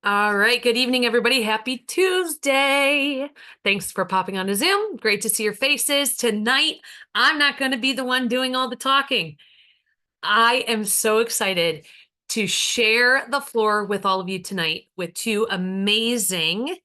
All right. Good evening, everybody. Happy Tuesday. Thanks for popping on to Zoom. Great to see your faces. Tonight, I'm not going to be the one doing all the talking. I am so excited to share the floor with all of you tonight with two amazing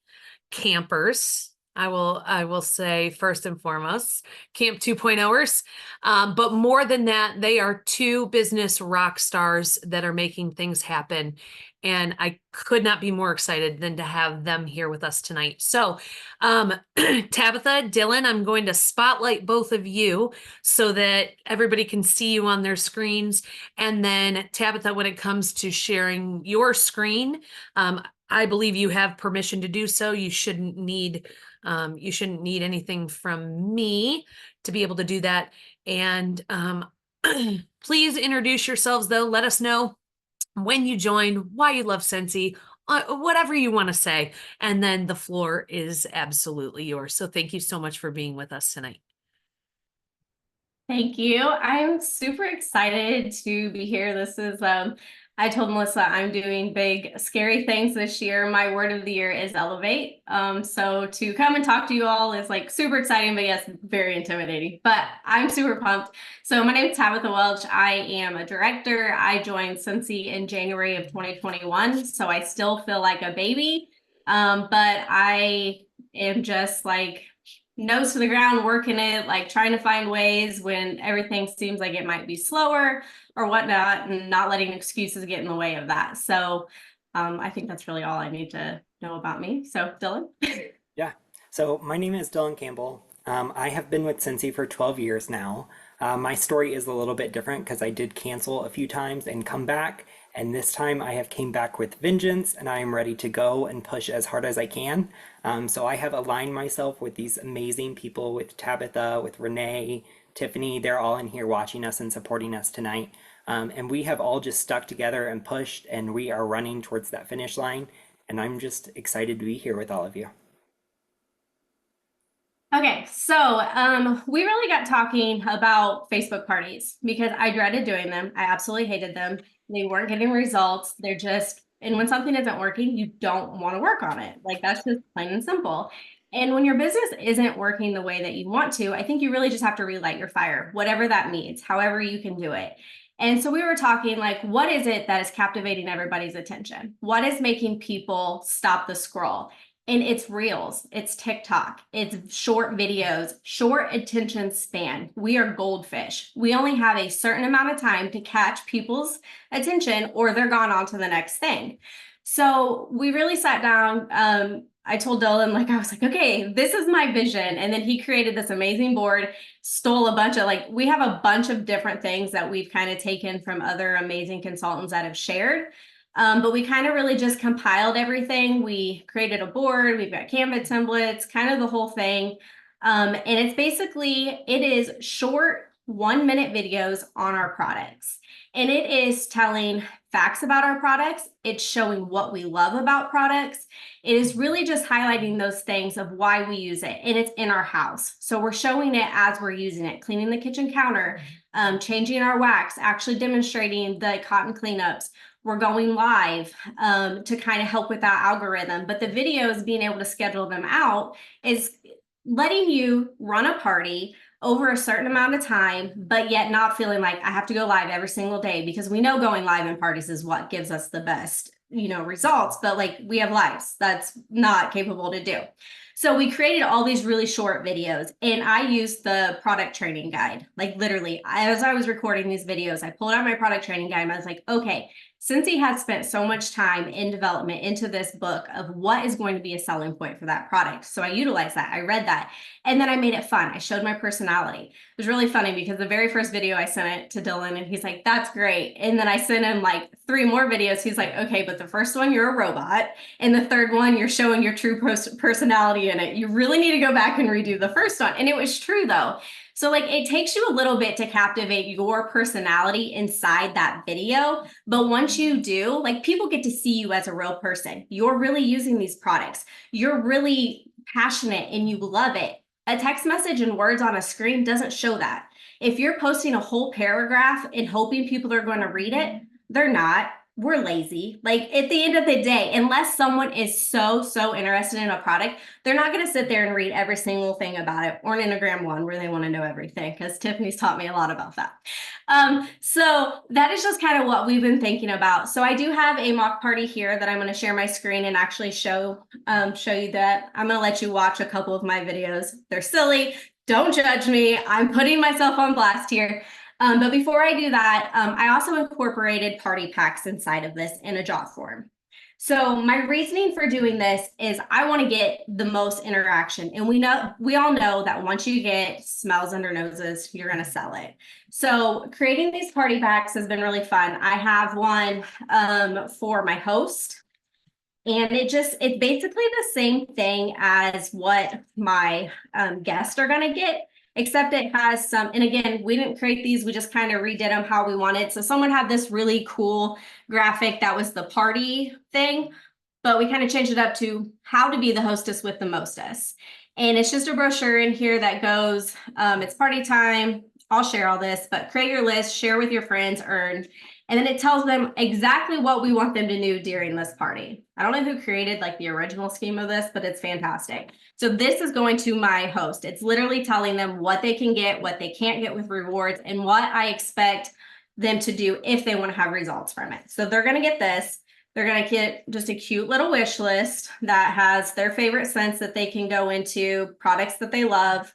campers. I will say first and foremost, Camp 2.0ers. But more than that, they are two business rock stars that are making things happen. And I could not be more excited than to have them here with us tonight. So, Tabitha, Dylan, I'm going to spotlight both of you so that everybody can see you on their screens. And then, Tabitha, when it comes to sharing your screen, I believe you have permission to do so. You shouldn't need anything from me to be able to do that. And please introduce yourselves, though. Let us know when you joined, why you love Scentsy, whatever you want to say. And then the floor is absolutely yours. So thank you so much for being with us tonight. Thank you. I'm super excited to be here. I told Melissa I'm doing big, scary things this year. My word of the year is elevate. So to come and talk to you all is like super exciting, but yes, very intimidating, but I'm super pumped. So my name is Tabitha Welch. I am a director. I joined Scentsy in January of 2021. So I still feel like a baby. But I am just like nose to the ground, working it, like trying to find ways when everything seems like it might be slower or whatnot, and not letting excuses get in the way of that. So I think that's really all I need to know about me. So Dylan. Yeah. So my name is Dylan Campbell. I have been with Scentsy for 12 years now. My story is a little bit different because I did cancel a few times and come back. And this time I have came back with vengeance and I am ready to go and push as hard as I can. So I have aligned myself with these amazing people, with Tabitha, with Renee, Tiffany. They're all in here watching us and supporting us tonight. And we have all just stuck together and pushed, and we are running towards that finish line. And I'm just excited to be here with all of you. Okay, so we really got talking about Facebook parties because I dreaded doing them. I absolutely hated them. They weren't getting results. And when something isn't working, you don't want to work on it. Like that's just plain and simple. And when your business isn't working the way that you want to, I think you really just have to relight your fire, whatever that means, however you can do it. And so we were talking like, what is it that is captivating everybody's attention? What is making people stop the scroll? And it's reels, it's TikTok, it's short videos, short attention span. We are goldfish. We only have a certain amount of time to catch people's attention or they're gone on to the next thing. So we really sat down. I told Dylan, I was like, okay, this is my vision. And then he created this amazing board, stole a bunch of we have a bunch of different things that we've kind of taken from other amazing consultants that have shared. But we kind of really just compiled everything. We created a board. We've got Canva templates, kind of the whole thing. And it is short 1-minute videos on our products. And it is telling facts about our products. It's showing what we love about products. It is really just highlighting those things of why we use it. And it's in our house. So we're showing it as we're using it, cleaning the kitchen counter, changing our wax, actually demonstrating the cotton cleanups. We're going live to kind of help with that algorithm. But the videos, being able to schedule them out, is letting you run a party over a certain amount of time, but yet not feeling like I have to go live every single day, because we know going live in parties is what gives us the best, results. But we have lives that's not capable to do. So we created all these really short videos, and I used the product training guide. Literally, as I was recording these videos, I pulled out my product training guide and I was like, okay, since he had spent so much time in development into this book of what is going to be a selling point for that product. So I utilized that. I read that. And then I made it fun. I showed my personality. It was really funny because the very first video I sent it to Dylan and he's like, that's great. And then I sent him 3 more videos. He's like, okay, but the first one, you're a robot. And the third one, you're showing your true personality in it. You really need to go back and redo the first one. And it was true though. So it takes you a little bit to captivate your personality inside that video. But once you do, people get to see you as a real person. You're really using these products. You're really passionate and you love it. A text message and words on a screen doesn't show that. If you're posting a whole paragraph and hoping people are going to read it, they're not. we're lazy. Like at the end of the day, unless someone is so interested in a product, they're not going to sit there and read every single thing about it, or an Enneagram 1 where they want to know everything, because Tiffany's taught me a lot about that. So that is just kind of what we've been thinking about. So I do have a mock party here that I'm going to share my screen and actually show you that. I'm going to let you watch a couple of my videos. They're silly. Don't judge me. I'm putting myself on blast here. But before I do that, I also incorporated party packs inside of this in a jot form. So my reasoning for doing this is I want to get the most interaction. And we all know that once you get smells under noses, you're going to sell it. So creating these party packs has been really fun. I have one for my host. And it's basically the same thing as what my guests are going to get, except it has some, and again, we didn't create these, we just kind of redid them how we wanted. So someone had this really cool graphic that was the party thing, but we kind of changed it up to how to be the hostess with the mostest. And it's just a brochure in here that goes, it's party time. I'll share all this, but create your list, share with your friends, earn. And then it tells them exactly what we want them to do during this party. I don't know who created like the original scheme of this, but it's fantastic. So this is going to my host. It's literally telling them what they can get, what they can't get with rewards, and what I expect them to do if they want to have results from it. So they're going to get this. They're going to get just a cute little wish list that has their favorite scents that they can go into, products that they love.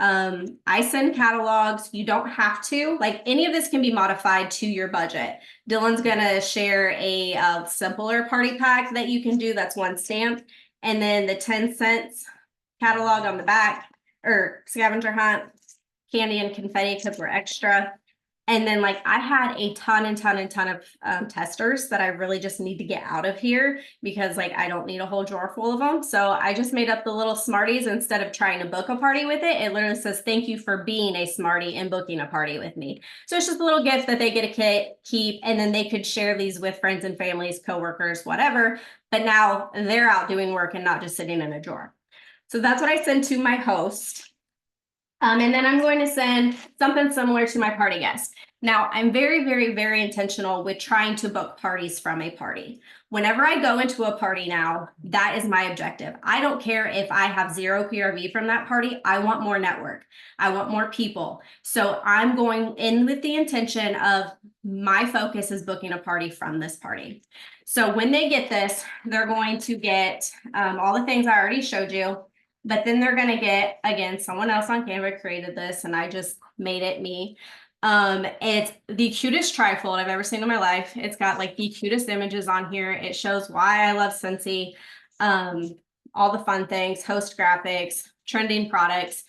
I send catalogs. You don't have to, like, any of this can be modified to your budget. Dylan's gonna share a simpler party pack that you can do. That's one stamp. And then the 10 cents catalog on the back, or scavenger hunt, candy and confetti because we're extra. And then like I had a ton of testers that I really just need to get out of here because like I don't need a whole drawer full of them. So I just made up the little Smarties instead of trying to book a party with it. It literally says, thank you for being a Smartie and booking a party with me. So it's just a little gift that they get to keep, and then they could share these with friends and families, coworkers, whatever. But now they're out doing work and not just sitting in a drawer. So that's what I send to my host. And then I'm going to send something similar to my party guest. Now, I'm very intentional with trying to book parties from a party. Whenever I go into a party now, that is my objective. I don't care if I have 0 PRV from that party. I want more network. I want more people. So I'm going in with the intention of my focus is booking a party from this party. So when they get this, they're going to get all the things I already showed you. But then they're going to get, again, someone else on Canva created this and I just made it me. It's the cutest trifold I've ever seen in my life. It's got like the cutest images on here. It shows why I love Scentsy, all the fun things, host graphics, trending products.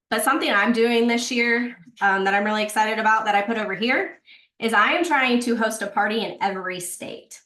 But something I'm doing this year that I'm really excited about that I put over here is I am trying to host a party in every state.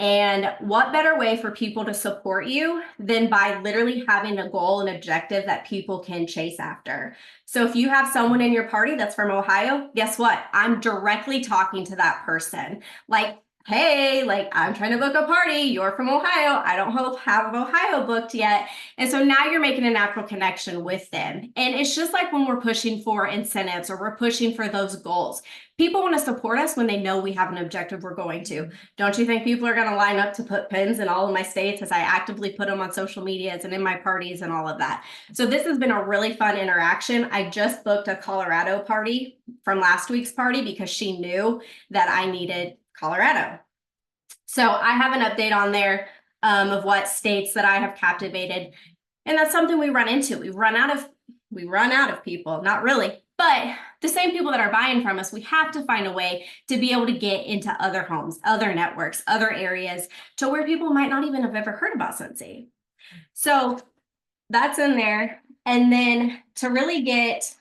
And what better way for people to support you than by literally having a goal and objective that people can chase after. So if you have someone in your party that's from Ohio, guess what? I'm directly talking to that person. Like, hey, like I'm trying to book a party. You're from Ohio. I don't have Ohio booked yet. And so now you're making a natural connection with them. And it's just like when we're pushing for incentives or we're pushing for those goals. People want to support us when they know we have an objective we're going to. Don't you think people are going to line up to put pins in all of my states as I actively put them on social medias and in my parties and all of that? So this has been a really fun interaction. I just booked a Colorado party from last week's party because she knew that I needed Colorado. So I have an update on there of what states that I have captivated. And that's something we run into. We run out of people, not really, but the same people that are buying from us, we have to find a way to be able to get into other homes, other networks, other areas to where people might not even have ever heard about Scentsy. So that's in there. And then to really get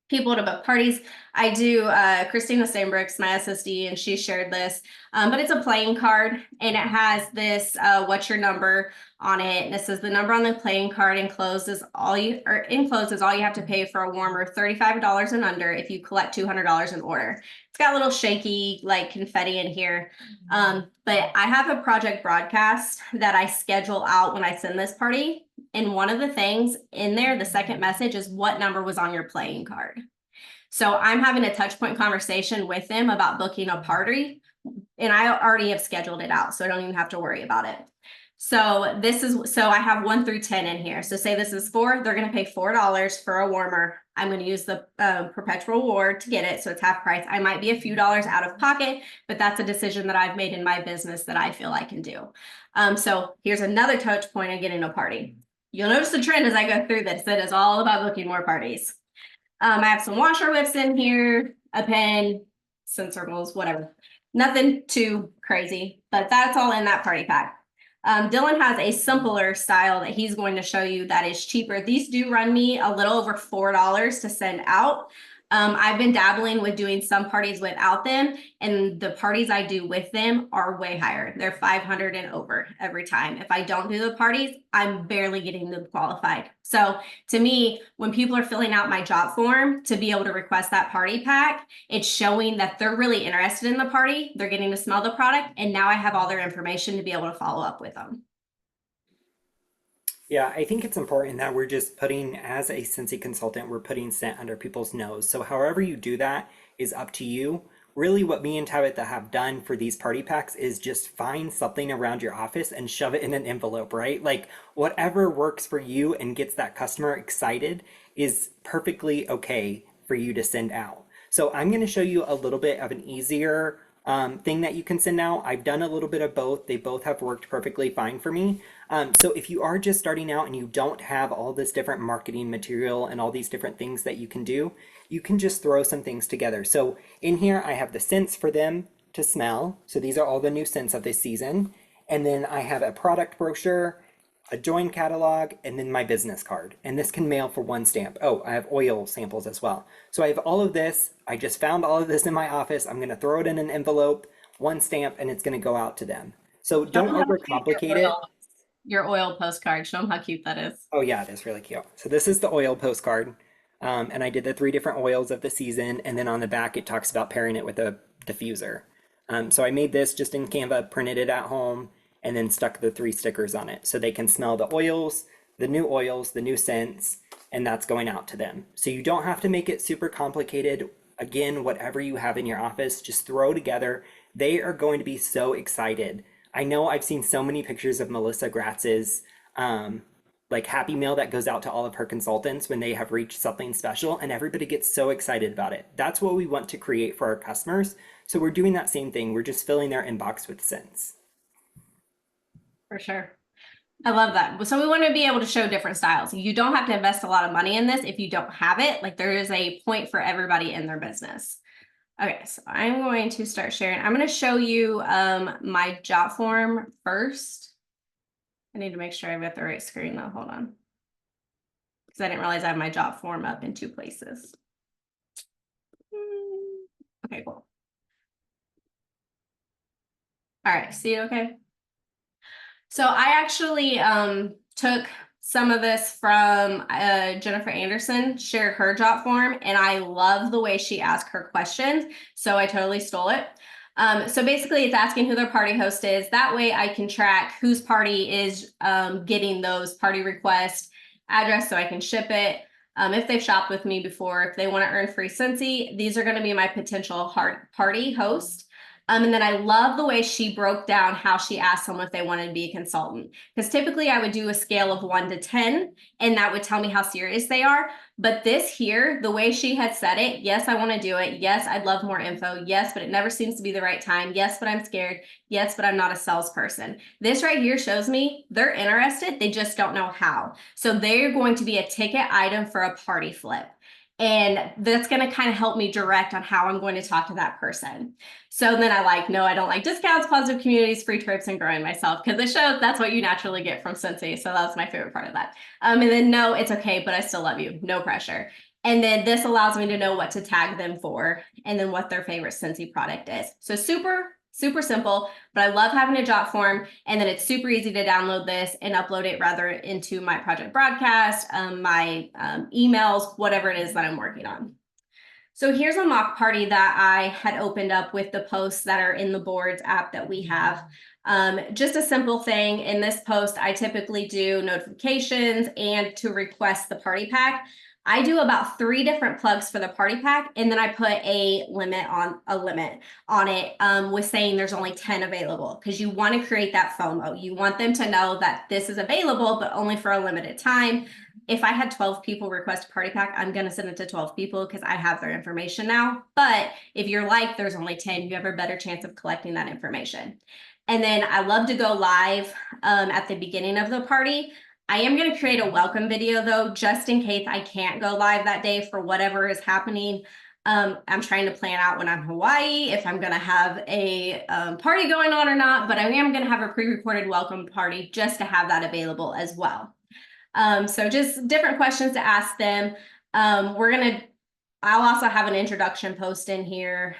people to book parties, I do Christina Steinbrooks, my SSD, and she shared this, but it's a playing card and it has this what's your number on it, and it says the number on the playing card enclosed is all you have to pay for a warmer $35 and under if you collect $200 in order. It's got a little shaky like confetti in here, but I have a project broadcast that I schedule out when I send this party. And one of the things in there, the second message is what number was on your playing card. So I'm having a touch point conversation with them about booking a party and I already have scheduled it out, so I don't even have to worry about it. So I have 1 through 10 in here. So say this is 4, they're going to pay $4 for a warmer. I'm going to use the perpetual reward to get it, so it's half price. I might be a few dollars out of pocket, but that's a decision that I've made in my business that I feel I can do. So here's another touch point on getting a party. You'll notice the trend as I go through this. It is all about booking more parties. I have some washer whips in here, a pen, scent circles, whatever. Nothing too crazy, but that's all in that party pack. Dylan has a simpler style that he's going to show you that is cheaper. These do run me a little over $4 to send out. I've been dabbling with doing some parties without them, and the parties I do with them are way higher. They're 500 and over every time. If I don't do the parties, I'm barely getting them qualified. So to me, when people are filling out my job form to be able to request that party pack, it's showing that they're really interested in the party. They're getting to smell the product, and now I have all their information to be able to follow up with them. Yeah, I think it's important that we're just putting, as a Scentsy consultant, we're putting scent under people's nose. So however you do that is up to you. Really what me and Tabitha have done for these party packs is just find something around your office and shove it in an envelope, right? Like whatever works for you and gets that customer excited is perfectly okay for you to send out. So I'm going to show you a little bit of an easier thing that you can send out. I've done a little bit of both. They both have worked perfectly fine for me. So if you are just starting out and you don't have all this different marketing material and all these different things that you can do, you can just throw some things together. So in here, I have the scents for them to smell. So these are all the new scents of this season. And then I have a product brochure, a join catalog, and then my business card. And this can mail for 1 stamp. Oh, I have oil samples as well. So I have all of this. I just found all of this in my office. I'm going to throw it in an envelope, 1 stamp, and it's going to go out to them. So don't overcomplicate it. Your oil postcard. Show them how cute that is. Oh yeah, it is really cute. So this is the oil postcard. And I did the 3 different oils of the season. And then on the back, it talks about pairing it with a diffuser. So I made this just in Canva, printed it at home, and then stuck the 3 stickers on it. So they can smell the oils, the new scents, and that's going out to them. So you don't have to make it super complicated. Again, whatever you have in your office, just throw together. They are going to be so excited. I know I've seen so many pictures of Melissa Gratz's like Happy Meal that goes out to all of her consultants when they have reached something special, and everybody gets so excited about it. That's what we want to create for our customers. So we're doing that same thing. We're just filling their inbox with scents. For sure. I love that. So we want to be able to show different styles. You don't have to invest a lot of money in this if you don't have it. Like there is a point for everybody in their business. Okay, so I'm going to start sharing. I'm going to show you my job form first. I need to make sure I've got the right screen though. Hold on. Because I didn't realize I have my job form up in 2 places. Okay, cool. All right, see it okay? So I actually took some of this from Jennifer Anderson, shared her job form, and I love the way she asked her questions. So I totally stole it. So basically it's asking who their party host is. That way I can track whose party is getting those party requests, address so I can ship it. If they've shopped with me before, if they want to earn free Scentsy, these are going to be my potential party host. And then I love the way she broke down how she asked someone if they wanted to be a consultant. Because typically I would do a scale of 1 to 10, and that would tell me how serious they are. But this here, the way she had said it, yes, I want to do it. Yes, I'd love more info. Yes, but it never seems to be the right time. Yes, but I'm scared. Yes, but I'm not a salesperson. This right here shows me they're interested. They just don't know how. So they're going to be a ticket item for a party flip. And that's going to kind of help me direct on how I'm going to talk to that person. So then no, I don't like discounts, positive communities, free trips, and growing myself, because it shows that's what you naturally get from Scentsy. So that's my favorite part of that. And then no, it's okay, but I still love you. No pressure. And then this allows me to know what to tag them for and then what their favorite Scentsy product is. So super simple, but I love having a job form, and then it's super easy to download this and upload it rather into my project broadcast, my emails, whatever it is that I'm working on. So here's a mock party that I had opened up with the posts that are in the boards app that we have. Just a simple thing. In this post, I typically do notifications and to request the party pack. I do about 3 different plugs for the party pack, and then I put a limit on it with saying there's only 10 available, because you want to create that FOMO. You want them to know that this is available, but only for a limited time. If I had 12 people request a party pack, I'm going to send it to 12 people because I have their information now. But if you're like, there's only 10, you have a better chance of collecting that information. And then I love to go live at the beginning of the party. I am going to create a welcome video though, just in case I can't go live that day for whatever is happening. I'm trying to plan out when I'm in Hawaii, if I'm going to have a party going on or not, but I am going to have a pre-recorded welcome party just to have that available as well. So just different questions to ask them. I'll also have an introduction post in here,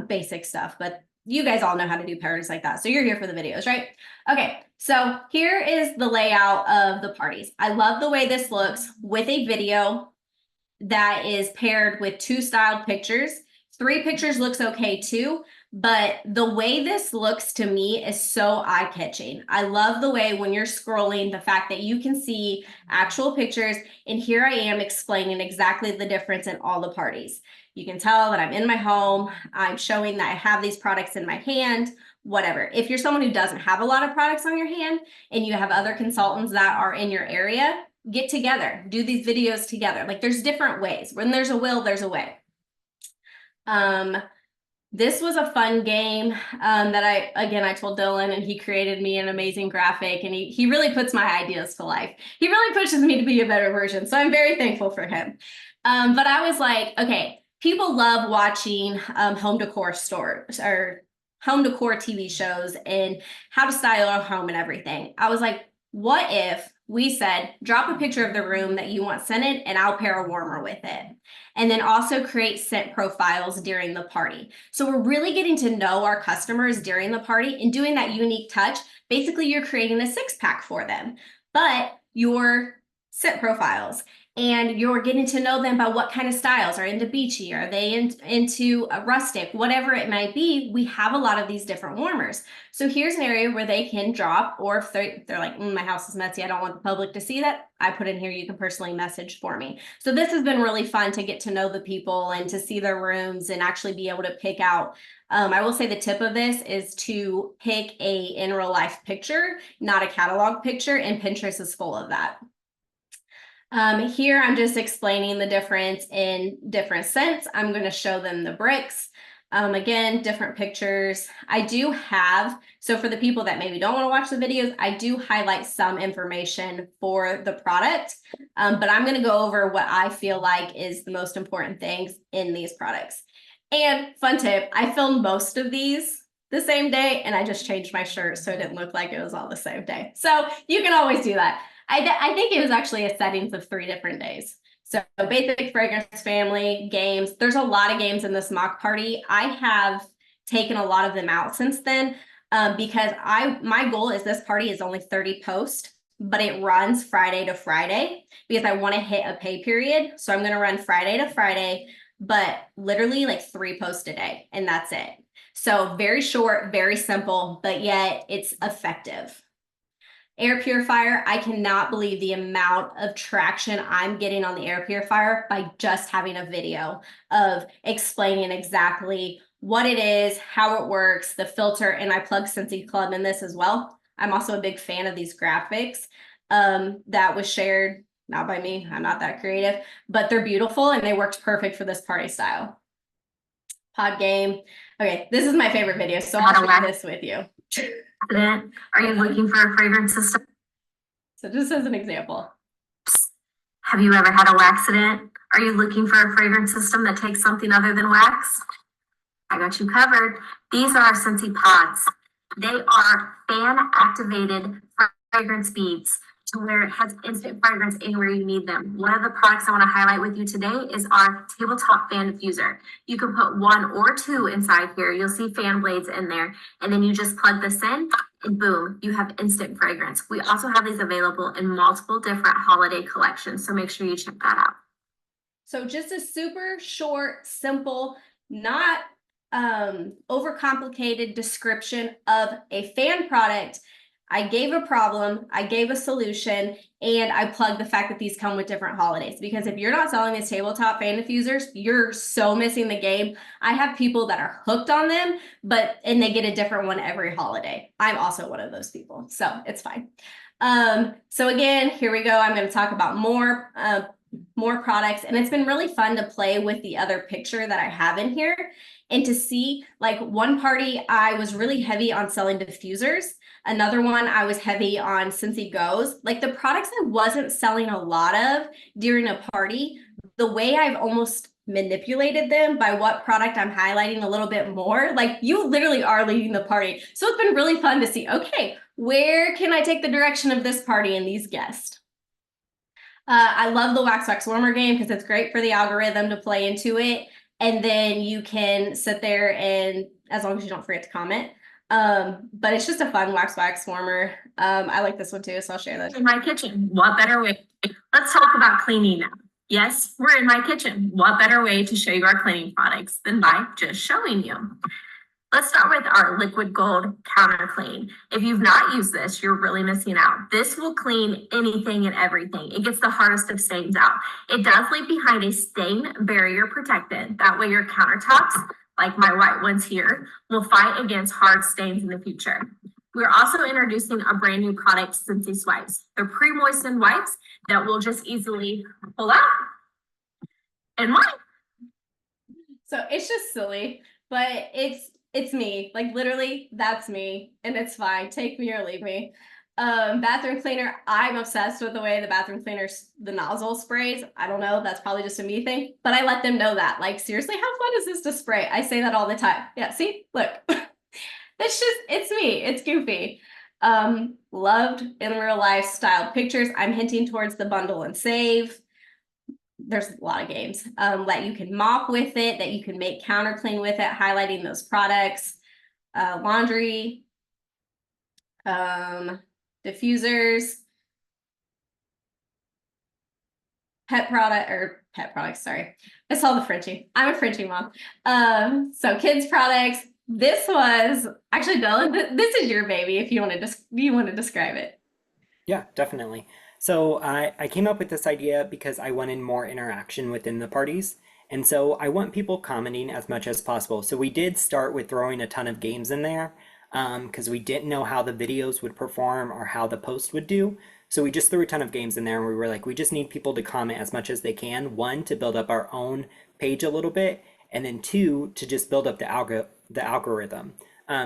basic stuff, but you guys all know how to do parties like that. So you're here for the videos, right? Okay, so here is the layout of the parties. I love the way this looks with a video that is paired with 2 styled pictures. 3 pictures looks okay too, but the way this looks to me is so eye-catching. I love the way when you're scrolling, the fact that you can see actual pictures, and here I am explaining exactly the difference in all the parties. You can tell that I'm in my home, I'm showing that I have these products in my hand, whatever. If you're someone who doesn't have a lot of products on your hand and you have other consultants that are in your area, get together, do these videos together. Like, there's different ways. When there's a will, there's a way. This was a fun game that I told Dylan, and he created me an amazing graphic, and he really puts my ideas to life. He really pushes me to be a better version. So I'm very thankful for him. But I was like, okay, people love watching home decor stores or home decor TV shows and how to style our home and everything. I was like, what if we said, drop a picture of the room that you want scented and I'll pair a warmer with it. And then also create scent profiles during the party. So we're really getting to know our customers during the party and doing that unique touch. Basically, you're creating a 6-pack for them, but your scent profiles, and you're getting to know them by what kind of styles are into beachy, are they into a rustic, whatever it might be. We have a lot of these different warmers. So here's an area where they can drop, or if they're like, my house is messy, I don't want the public to see that, I put in here, you can personally message for me. So this has been really fun to get to know the people and to see their rooms and actually be able to pick out. I will say the tip of this is to pick a in real life picture, not a catalog picture, and Pinterest is full of that. Here I'm just explaining the difference in different scents. I'm going to show them the bricks. Again, different pictures. I do have, so for the people that maybe don't want to watch the videos, I do highlight some information for the product, but I'm going to go over what I feel like is the most important things in these products. And fun tip, I filmed most of these the same day, and I just changed my shirt so it didn't look like it was all the same day. So you can always do that. I think it was actually a settings of 3 different days. So basic fragrance family, games. There's a lot of games in this mock party. I have taken a lot of them out since then because my goal is this party is only 30 posts, but it runs Friday to Friday because I want to hit a pay period. So I'm going to run Friday to Friday, but literally like 3 posts a day, and that's it. So very short, very simple, but yet it's effective. Air purifier, I cannot believe the amount of traction I'm getting on the air purifier by just having a video of explaining exactly what it is, how it works, the filter, and I plug Scentsy Club in this as well. I'm also a big fan of these graphics that was shared, not by me, I'm not that creative, but they're beautiful and they worked perfect for this party style. Pod game. Okay, this is my favorite video, so I'll share this with you. Are you looking for a fragrance system? So just as an example. Have you ever had a waxident? Are you looking for a fragrance system that takes something other than wax? I got you covered. These are our Scentsy pods. They are fan-activated fragrance beads to where it has instant fragrance anywhere you need them. One of the products I want to highlight with you today is our tabletop fan diffuser. You can put 1 or 2 inside here. You'll see fan blades in there, and then you just plug this in and boom, you have instant fragrance. We also have these available in multiple different holiday collections, so make sure you check that out. So just a super short, simple, not overcomplicated description of a fan product. I gave a problem, I gave a solution, and I plugged the fact that these come with different holidays. Because if you're not selling these tabletop fan diffusers, you're so missing the game. I have people that are hooked on them, and they get a different one every holiday. I'm also one of those people, so it's fine. So again, here we go. I'm going to talk about more products, and it's been really fun to play with the other picture that I have in here and to see, like, one party I was really heavy on selling diffusers. Another one I was heavy on Scentsy Goes. Like, the products I wasn't selling a lot of during a party, the way I've almost manipulated them by what product I'm highlighting a little bit more, like, you literally are leading the party. So it's been really fun to see, okay, where can I take the direction of this party and these guests? I love the Wax Warmer game because it's great for the algorithm to play into it. And then you can sit there and, as long as you don't forget to comment. But it's just a fun wax warmer. I like this one too, so I'll share that. In my kitchen, what better way? Let's talk about cleaning now. Yes, we're in my kitchen. What better way to show you our cleaning products than by just showing you? Let's start with our liquid gold counter clean. If you've not used this, you're really missing out. This will clean anything and everything. It gets the hardest of stains out. It does leave behind a stain barrier protectant. That way your countertops, like my white ones here, will fight against hard stains in the future. We're also introducing a brand new product, Scentsy Swipes. They're pre-moistened wipes that will just easily pull out and wipe. So it's just silly, but it's me. Like, literally, that's me, and it's fine. Take me or leave me. Bathroom cleaner. I'm obsessed with the way the bathroom cleaner, the nozzle sprays. I don't know. That's probably just a me thing, but I let them know that. Like, seriously, how fun is this to spray? I say that all the time. Yeah, see, look. It's me. It's goofy. Loved in real life style pictures. I'm hinting towards the bundle and save. There's a lot of games that you can mop with it, that you can make counter clean with it, highlighting those products. Laundry, diffusers, pet products, sorry. I saw the Frenchie. I'm a Frenchie mom. So kids products. This was actually, Dylan, this is your baby if you want to describe it. Yeah, definitely. So I came up with this idea because I wanted more interaction within the parties. And so I want people commenting as much as possible. So we did start with throwing a ton of games in there because we didn't know how the videos would perform or how the post would do. So we just threw a ton of games in there and we were like, we just need people to comment as much as they can. One, to build up our own page a little bit. And then two, to just build up the algorithm.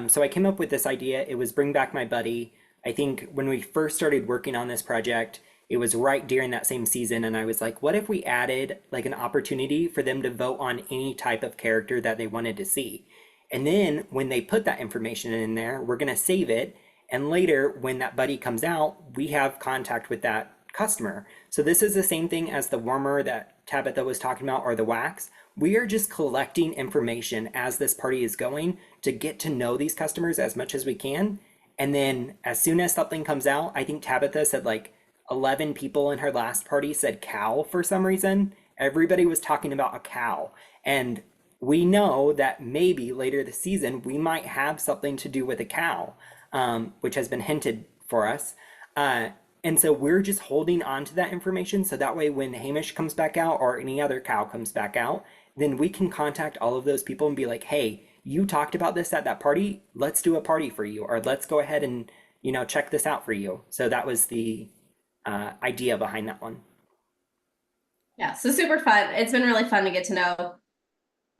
So I came up with this idea. It was Bring Back My Buddy. I think when we first started working on this project, it was right during that same season. And I was like, what if we added like an opportunity for them to vote on any type of character that they wanted to see? And then when they put that information in there, we're going to save it. And later, when that buddy comes out, we have contact with that customer. So this is the same thing as the warmer that Tabitha was talking about, or the wax. We are just collecting information as this party is going to get to know these customers as much as we can. And then as soon as something comes out, I think Tabitha said like 11 people in her last party said cow for some reason. Everybody was talking about a cow. And we know that maybe later this season, we might have something to do with a cow, which has been hinted for us. And so we're just holding on to that information. So that way, when Hamish comes back out or any other cow comes back out, then we can contact all of those people and be like, hey, you talked about this at that party. Let's do a party for you, or let's go ahead and, check this out for you. So that was the idea behind that one. Yeah, so super fun. It's been really fun to get to know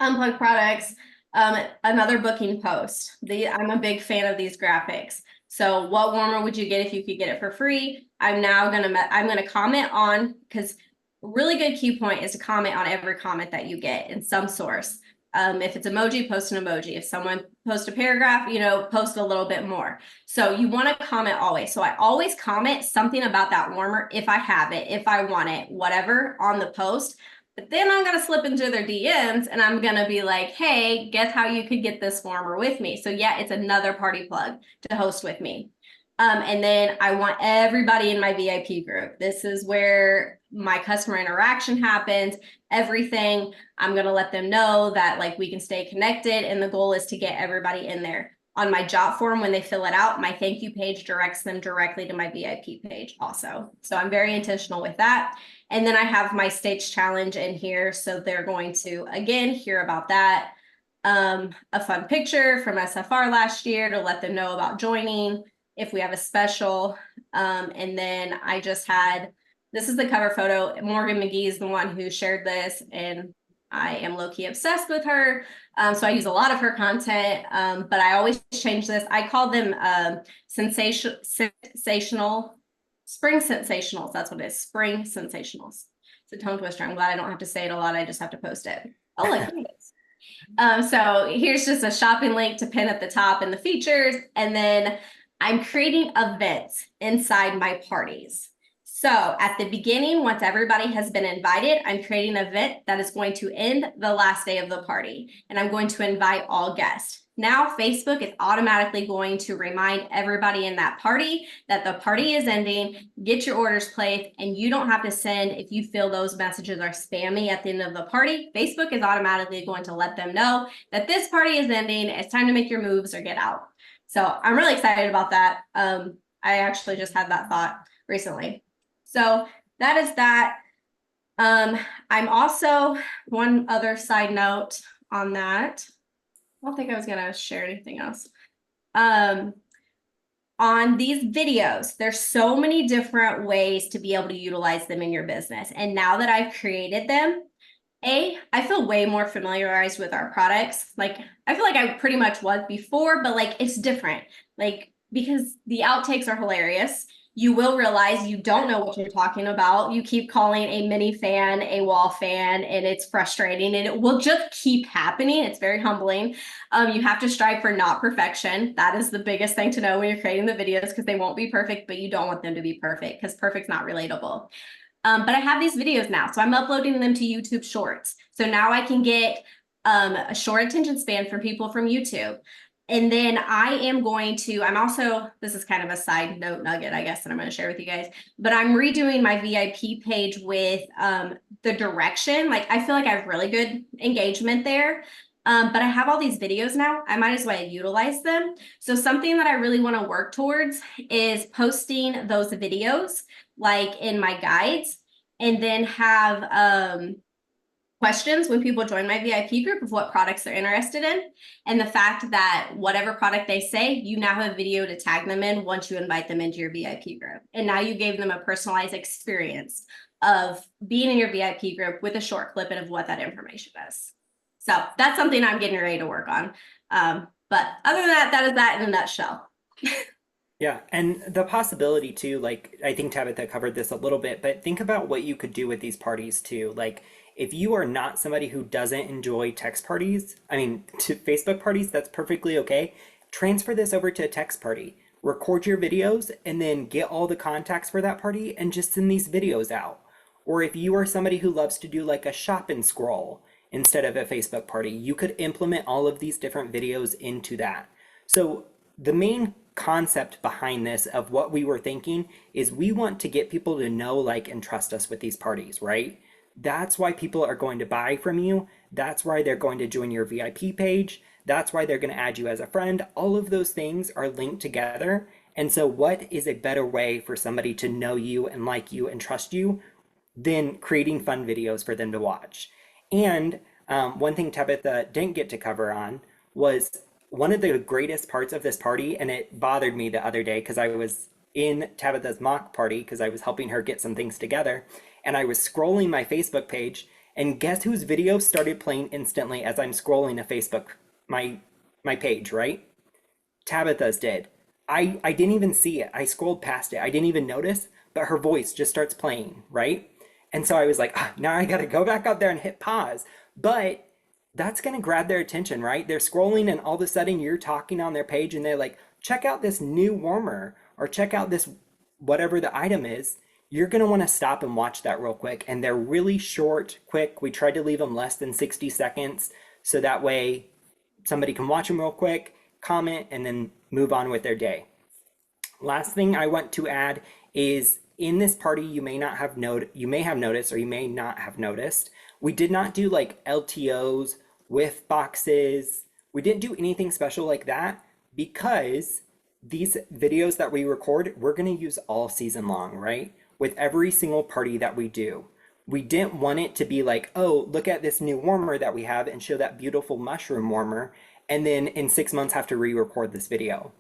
Unplugged products. Another booking post. I'm a big fan of these graphics. So what warmer would you get if you could get it for free? I'm gonna comment on, because really good key point is to comment on every comment that you get in some source. If it's emoji, post an emoji. If someone posts a paragraph, post a little bit more. So you want to comment always. So I always comment something about that warmer if I have it, if I want it, whatever on the post. But then I'm going to slip into their DMs and I'm going to be like, hey, guess how you could get this warmer with me? So yeah, it's another party plug to host with me. And then I want everybody in my VIP group. This is where my customer interaction happens, everything. I'm going to let them know that like we can stay connected. And the goal is to get everybody in there. on my jot form, when they fill it out, my thank you page directs them directly to my VIP page also. So I'm very intentional with that. And then I have my stage challenge in here. So they're going to, again, hear about that. A fun picture from SFR last year to let them know about joining if we have a special. And then I just had, this is the cover photo. Morgan McGee is the one who shared this, and I am low-key obsessed with her. So I use a lot of her content, but I always change this. I call them sensational spring sensationals. That's what it is, spring sensationals. It's a tongue twister. I'm glad I don't have to say it a lot. I just have to post it. Oh, look, here it is. So here's just a shopping link to pin at the top in the features. And then I'm creating events inside my parties. So at the beginning, once everybody has been invited, I'm creating an event that is going to end the last day of the party. And I'm going to invite all guests. Now Facebook is automatically going to remind everybody in that party that the party is ending, get your orders placed, and you don't have to send, if you feel those messages are spammy at the end of the party, Facebook is automatically going to let them know that this party is ending, it's time to make your moves or get out. So I'm really excited about that. I actually just had that thought recently. So that is that. I'm also, one other side note on that, I don't think I was gonna share anything else. On these videos, there's so many different ways to be able to utilize them in your business. And now that I've created them, I feel way more familiarized with our products. Like, I feel like I pretty much was before, but like, it's different. Like, because the outtakes are hilarious. You will realize you don't know what you're talking about. You keep calling a mini fan a wall fan, and it's frustrating, and it will just keep happening. It's very humbling. You have to strive for not perfection. That is the biggest thing to know when you're creating the videos, because they won't be perfect, but you don't want them to be perfect because perfect's not relatable. But I have these videos now, so I'm uploading them to YouTube Shorts. So now I can get a short attention span from people from YouTube. And then I am going to, I'm also, this is kind of a side note nugget, I guess, that I'm going to share with you guys, but I'm redoing my VIP page with the direction. Like, I feel like I have really good engagement there. But I have all these videos now. I might as well utilize them. So something that I really want to work towards is posting those videos like in my guides, and then have questions when people join my VIP group of what products they're interested in. And the fact that whatever product they say, you now have a video to tag them in once you invite them into your VIP group. And now you gave them a personalized experience of being in your VIP group with a short clip of what that information is. So that's something I'm getting ready to work on. But other than that, that is that in a nutshell. Yeah, and the possibility too, like, I think Tabitha covered this a little bit, but think about what you could do with these parties too. Like, if you are not somebody who doesn't enjoy text parties, to Facebook parties, that's perfectly okay. Transfer this over to a text party. Record your videos and then get all the contacts for that party and just send these videos out. Or if you are somebody who loves to do like a shop and scroll instead of a Facebook party, you could implement all of these different videos into that. So the main concept behind this of what we were thinking is we want to get people to know, like, and trust us with these parties, right? That's why people are going to buy from you. That's why they're going to join your VIP page. That's why they're going to add you as a friend. All of those things are linked together. And so what is a better way for somebody to know you and like you and trust you than creating fun videos for them to watch? And one thing Tabitha didn't get to cover on was one of the greatest parts of this party, and it bothered me the other day because I was in Tabitha's mock party because I was helping her get some things together, and I was scrolling my Facebook page, and guess whose video started playing instantly as I'm scrolling a Facebook, my page, right? Tabitha's did. I didn't even see it. I scrolled past it. I didn't even notice, but her voice just starts playing, right? And so I was like, now I got to go back up there and hit pause. But that's going to grab their attention, right? They're scrolling and all of a sudden you're talking on their page and they're like, check out this new warmer or check out this, whatever the item is. You're going to want to stop and watch that real quick. And they're really short, quick. We tried to leave them less than 60 seconds. So that way somebody can watch them real quick, comment, and then move on with their day. Last thing I want to add is in this party, you may have noticed, or you may not have noticed, we did not do like LTOs with boxes. We didn't do anything special like that. because these videos that we record, we're going to use all season long, right? With every single party that we do. We didn't want it to be like, oh, look at this new warmer that we have and show that beautiful mushroom warmer, and then in 6 months have to re-record this video.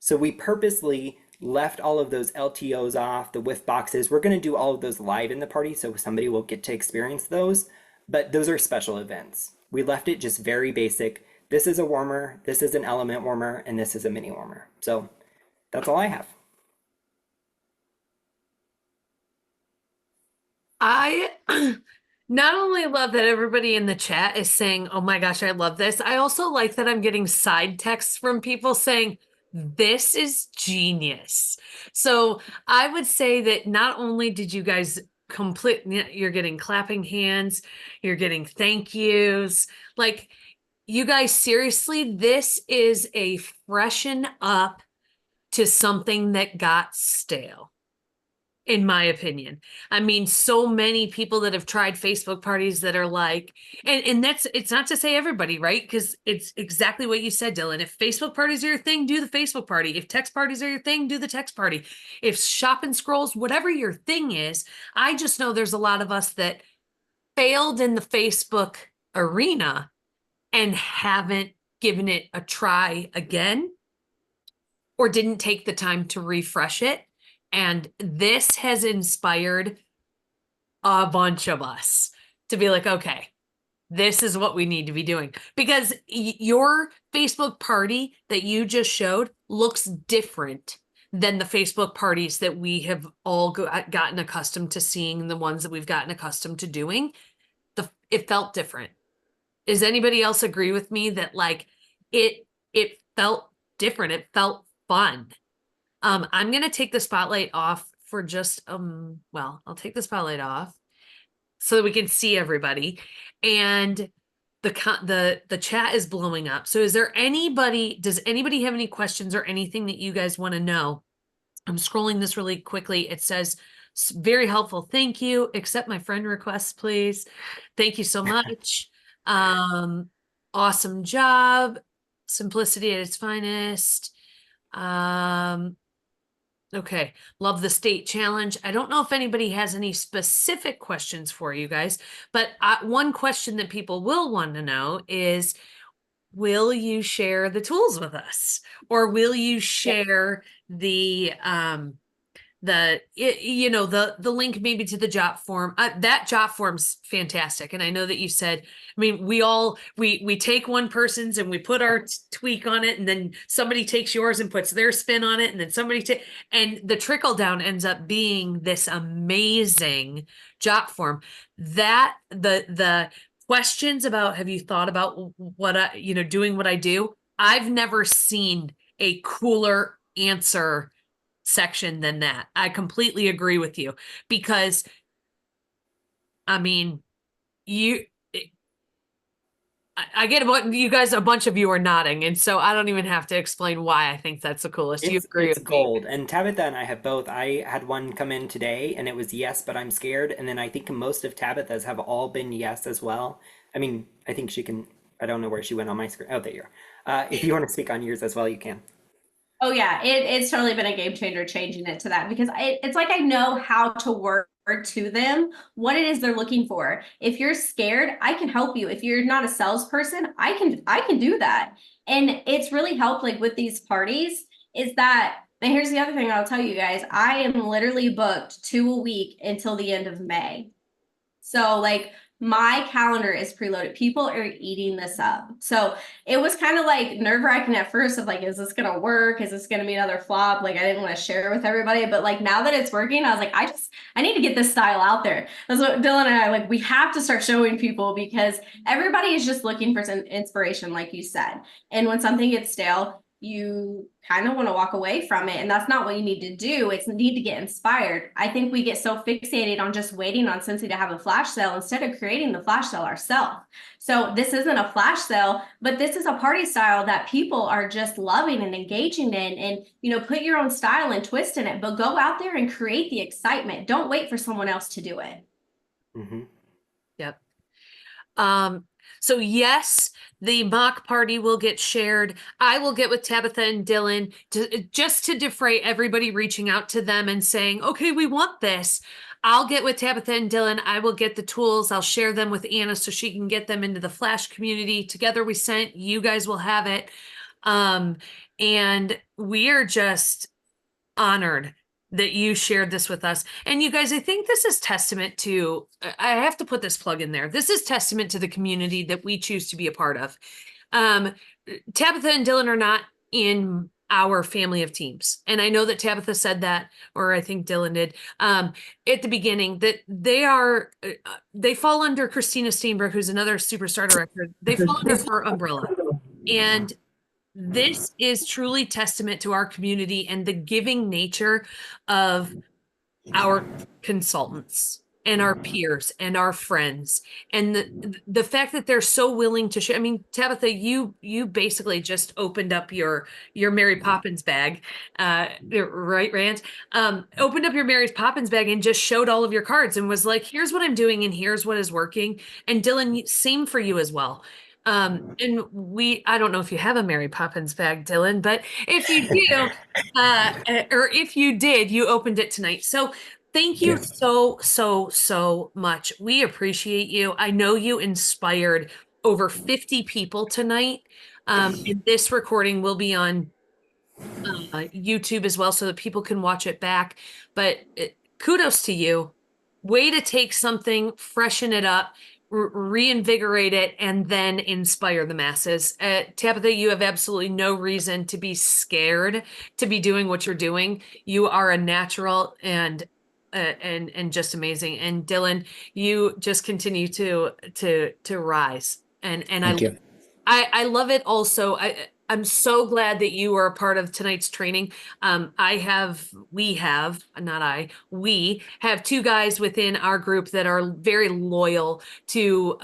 So we purposely left all of those LTOs off, the whiff boxes. We're going to do all of those live in the party, so somebody will get to experience those, but those are special events. We left it just very basic. This is a warmer, this is an element warmer, and this is a mini warmer. So that's all I have. I not only love that everybody in the chat is saying, oh my gosh, I love this. I also like that I'm getting side texts from people saying, this is genius. So I would say that not only did you guys you're getting clapping hands, you're getting thank yous. Like, you guys, seriously, this is a freshen up to something that got stale, in my opinion. I mean, so many people that have tried Facebook parties that are like, and it's not to say everybody, right? Because it's exactly what you said, Dylan. If Facebook parties are your thing, do the Facebook party. If text parties are your thing, do the text party. If shop and scrolls, whatever your thing is, I just know there's a lot of us that failed in the Facebook arena and haven't given it a try again, or didn't take the time to refresh it. And this has inspired a bunch of us to be like, okay, this is what we need to be doing. Because your Facebook party that you just showed looks different than the Facebook parties that we have all gotten accustomed to seeing, the ones that we've gotten accustomed to doing. It felt different. Does anybody else agree with me that like it felt different? It felt fun. I'm gonna take the spotlight off for just well, I'll take the spotlight off so that we can see everybody. And the chat is blowing up. So does anybody have any questions or anything that you guys want to know? I'm scrolling this really quickly. It says, very helpful. Thank you. Accept my friend requests, please. Thank you so much. Awesome job. Simplicity at its finest. Okay. Love the state challenge. I don't know if anybody has any specific questions for you guys, but one question that people will want to know is, will you share the tools with us? Or will you share the link maybe to the job form? That job form's fantastic. And I know that you said, I mean, we take one person's and we put our tweak on it, and then somebody takes yours and puts their spin on it, and then and the trickle down ends up being this amazing job form. That the questions about, have you thought about what doing what I do? I've never seen a cooler answer section than that. I completely agree with you, because I mean, I get what you guys, a bunch of you are nodding, and so I don't even have to explain why I think that's the coolest. You agree It's with gold. me? And Tabitha and I have both. I had one come in today and it was yes, but I'm scared. And then I think most of Tabitha's have all been yes as well. I mean, I think she can, I don't know where she went on my screen. Oh, there you are. If you want to speak on yours as well, you can. Oh yeah, it's totally been a game changer changing it to that, because it's like I know how to word to them what it is they're looking for. If you're scared, I can help you. If you're not a salesperson, I can do that. And it's really helped, like with these parties, is that, and here's the other thing I'll tell you guys, I am literally booked 2 a week until the end of May. So like my calendar is preloaded. People are eating this up. So it was kind of like nerve-wracking at first of like, is this gonna work? Is this gonna be another flop? Like I didn't want to share with everybody, but like now that it's working, I was like, I need to get this style out there. That's what Dylan and I like, we have to start showing people, because everybody is just looking for some inspiration, like you said. And when something gets stale, you kind of want to walk away from it, and that's not what you need to do. It's need to get inspired. I think we get so fixated on just waiting on Scentsy to have a flash sale instead of creating the flash sale ourselves. So this isn't a flash sale, but this is a party style that people are just loving and engaging in, and put your own style and twist in it, but go out there and create the excitement. Don't wait for someone else to do it. Mm-hmm. Yep. So yes, the mock party will get shared. I will get with Tabitha and Dylan just to defray everybody reaching out to them and saying, okay, we want this. I'll get with Tabitha and Dylan. I will get the tools. I'll share them with Anna so she can get them into the Flash community. Together we sent, you guys will have it. And we are just honored that you shared this with us. And you guys, I think this is testament to, I have to put this plug in there. This is testament to the community that we choose to be a part of. Tabitha and Dylan are not in our family of teams. And I know that Tabitha said that, or I think Dylan did, at the beginning, that they fall under Christina Steenbrook, who's another superstar director. They fall under her umbrella. And this is truly testament to our community and the giving nature of our consultants and our peers and our friends, and the fact that they're so willing to share. I mean, Tabitha, you basically just opened up your Mary Poppins bag, right, Rand? Opened up your Mary Poppins bag and just showed all of your cards and was like, here's what I'm doing and here's what is working. And Dylan, same for you as well. And I don't know if you have a Mary Poppins bag, Dylan, but if you do, or if you did, you opened it tonight. So thank you so much. We appreciate you. I know you inspired over 50 people tonight. And this recording will be on YouTube as well so that people can watch it back. But kudos to you. Way to take something, freshen it up, reinvigorate it, and then inspire the masses. Tabitha, you have absolutely no reason to be scared to be doing what you're doing. You are a natural and just amazing. And Dylan, you just continue to rise. And Thank you. I love it also. I'm so glad that you were a part of tonight's training. We have two guys within our group that are very loyal to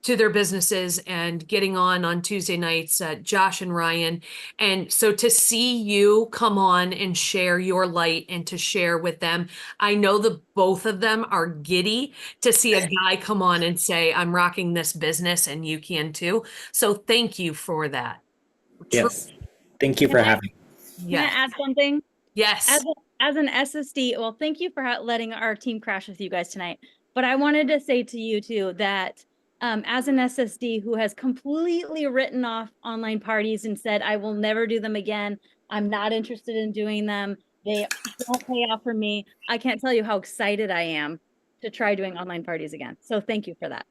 their businesses and getting on Tuesday nights, Josh and Ryan. And so to see you come on and share your light and to share with them, I know the both of them are giddy to see a guy come on and say, I'm rocking this business and you can too. So thank you for that. Yes. Thank you for having me. Can I add something? Yes. As an SSD, well, thank you for letting our team crash with you guys tonight. But I wanted to say to you too that as an SSD who has completely written off online parties and said, I will never do them again. I'm not interested in doing them. They don't pay off for me. I can't tell you how excited I am to try doing online parties again. So thank you for that.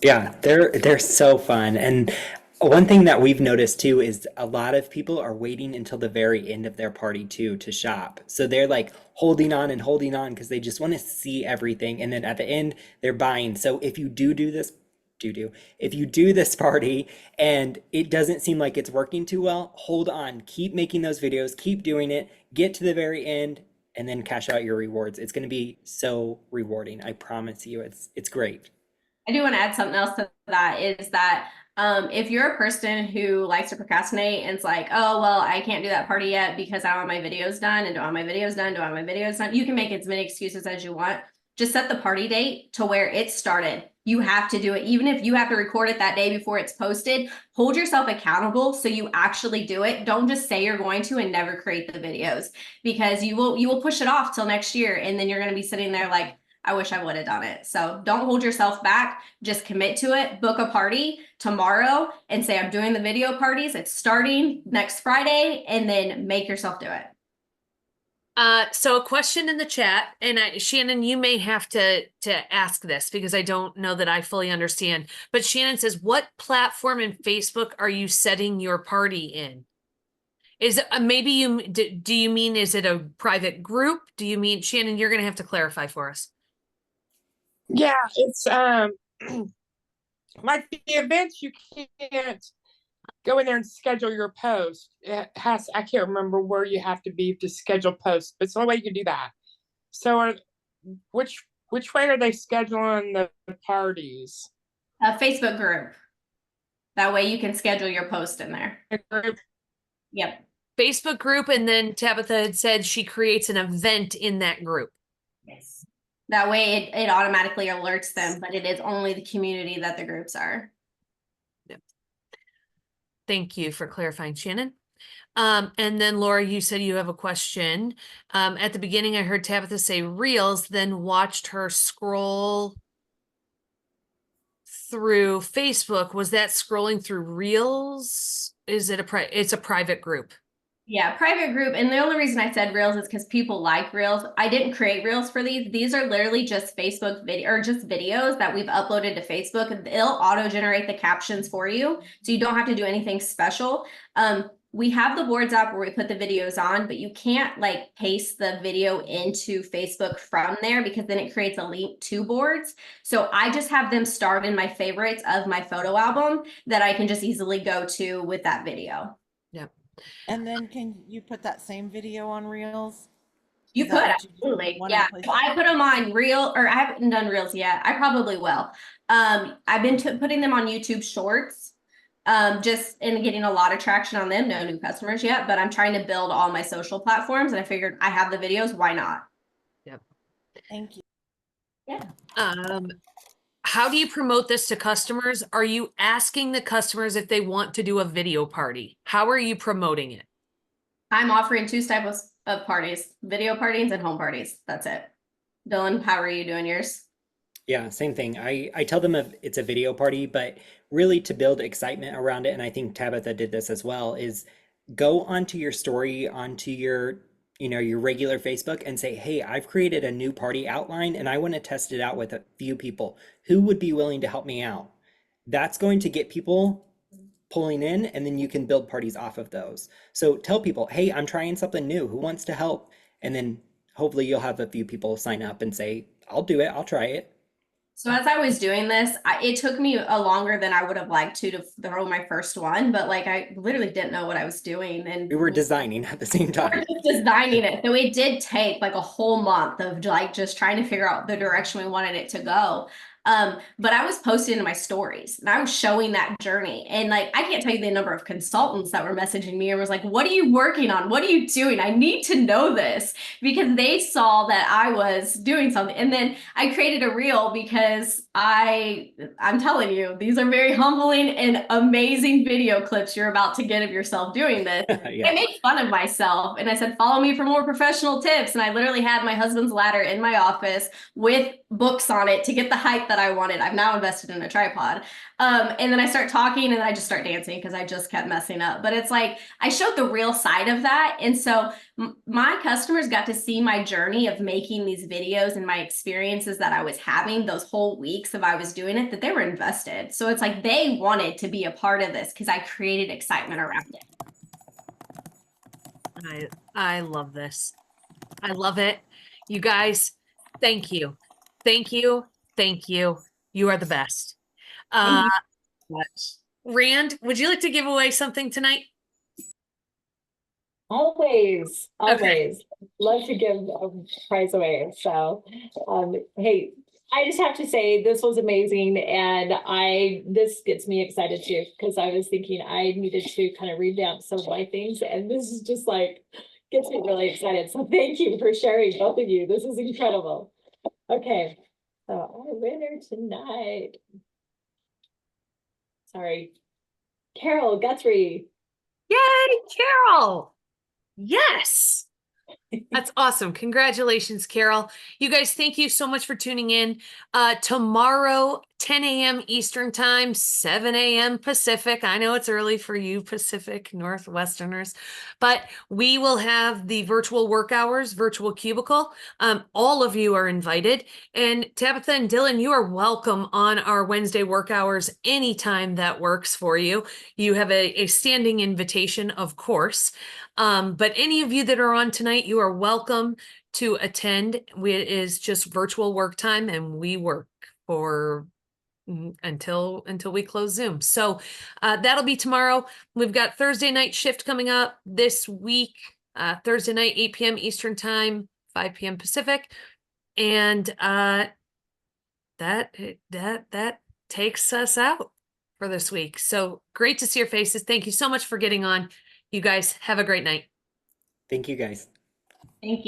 Yeah, they're so fun. And one thing that we've noticed too is a lot of people are waiting until the very end of their party too to shop. So they're like holding on because they just want to see everything. And then at the end, they're buying. So if you do this, if you do this party and it doesn't seem like it's working too well, hold on, keep making those videos, keep doing it, get to the very end, and then cash out your rewards. It's going to be so rewarding. I promise you, it's great. I do want to add something else to that is that if you're a person who likes to procrastinate and it's like, oh, well, I can't do that party yet because I want my videos done and don't want my videos done, don't want my videos done. You can make as many excuses as you want. Just set the party date to where it started. You have to do it. Even if you have to record it that day before it's posted, hold yourself accountable so you actually do it. Don't just say you're going to and never create the videos, because you will push it off till next year. And then you're going to be sitting there like, I wish I would have done it. So don't hold yourself back. Just commit to it. Book a party tomorrow and say, I'm doing the video parties. It's starting next Friday, and then make yourself do it. So a question in the chat, and Shannon, you may have to ask this because I don't know that I fully understand, but Shannon says, what platform in Facebook are you setting your party in? Is it maybe do you mean, is it a private group? Do you mean, Shannon, you're going to have to clarify for us. Yeah, it's like the events, you can't go in there and schedule your post. It has, I can't remember where you have to be to schedule posts, but it's the only way you can do that. So which way are they scheduling the parties? A Facebook group. That way you can schedule your post in there. Group? Yep. Facebook group, and then Tabitha had said she creates an event in that group. Yes. That way it automatically alerts them, but it is only the community that the groups are. Thank you for clarifying, Shannon. And then Laura, you said you have a question. At the beginning, I heard Tabitha say Reels, then watched her scroll through Facebook. Was that scrolling through Reels? Is it it's a private group? Yeah, private group. And the only reason I said Reels is because people like Reels. I didn't create Reels for these. These are literally just Facebook video or just videos that we've uploaded to Facebook. It'll auto-generate the captions for you. So you don't have to do anything special. We have the boards app where we put the videos on, but you can't like paste the video into Facebook from there because then it creates a link to boards. So I just have them starred in my favorites of my photo album that I can just easily go to with that video. Yep. And then can you put that same video on Reels? You Is could, that what you do? absolutely. One Yeah. place- So I put them on Reel, or I haven't done Reels yet. I probably will. I've been putting them on YouTube Shorts, just and getting a lot of traction on them. No new customers yet, but I'm trying to build all my social platforms, and I figured I have the videos. Why not? Yep. Thank you. Yeah. How do you promote this to customers? Are you asking the customers if they want to do a video party? How are you promoting it? I'm offering two types of parties: video parties and home parties. That's it. Dylan, how are you doing yours? Yeah, same thing. I tell them if it's a video party, but really to build excitement around it, and I think Tabitha did this as well, is go onto your story, onto your, your regular Facebook and say, hey, I've created a new party outline and I want to test it out with a few people. Who would be willing to help me out? That's going to get people pulling in, and then you can build parties off of those. So tell people, hey, I'm trying something new. Who wants to help? And then hopefully you'll have a few people sign up and say, I'll do it. I'll try it. So as I was doing this, it took me a longer than I would have liked to throw my first one, but like I literally didn't know what I was doing, and We were designing at the same we time. were just designing it. So it did take like a whole month of like just trying to figure out the direction we wanted it to go. But I was posting in my stories and I was showing that journey. And like, I can't tell you the number of consultants that were messaging me and was like, what are you working on? What are you doing? I need to know this, because they saw that I was doing something. And then I created a reel because I'm telling you, these are very humbling and amazing video clips you're about to get of yourself doing this. Yeah. I made fun of myself and I said, follow me for more professional tips. And I literally had my husband's ladder in my office with books on it to get the height that I wanted. I've now invested in a tripod. And then I start talking and I just start dancing because I just kept messing up. But it's like, I showed the real side of that. And so my customers got to see my journey of making these videos and my experiences that I was having those whole weeks of I was doing it, that they were invested. So it's like they wanted to be a part of this because I created excitement around it. I love this. I love it. You guys, thank you. Thank you. Thank you. You are the best. Thank Rand, would you like to give away something tonight? Always, Okay. always love to give a prize away. So, hey, I just have to say this was amazing, and this gets me excited too, because I was thinking I needed to kind of revamp some of my things, and this is just like gets me really excited. So thank you for sharing, both of you. This is incredible. Okay, so our winner tonight. Sorry, Carol Guthrie. Yay, Carol. Yes. That's awesome. Congratulations, Carol. You guys, thank you so much for tuning in. Tomorrow, 10 a.m. Eastern time, 7 a.m. Pacific. I know it's early for you Pacific Northwesterners, but we will have the virtual work hours, virtual cubicle. All of you are invited. And Tabitha and Dylan, you are welcome on our Wednesday work hours anytime that works for you. You have a standing invitation, of course. But any of you that are on tonight, you are welcome to attend. It is just virtual work time, and we work for until we close Zoom. So that'll be tomorrow. We've got Thursday night shift coming up this week. Thursday night, 8 p.m. Eastern time, 5 p.m. Pacific, and that takes us out for this week. So great to see your faces. Thank you so much for getting on. You guys have a great night. Thank you, guys. Thank you.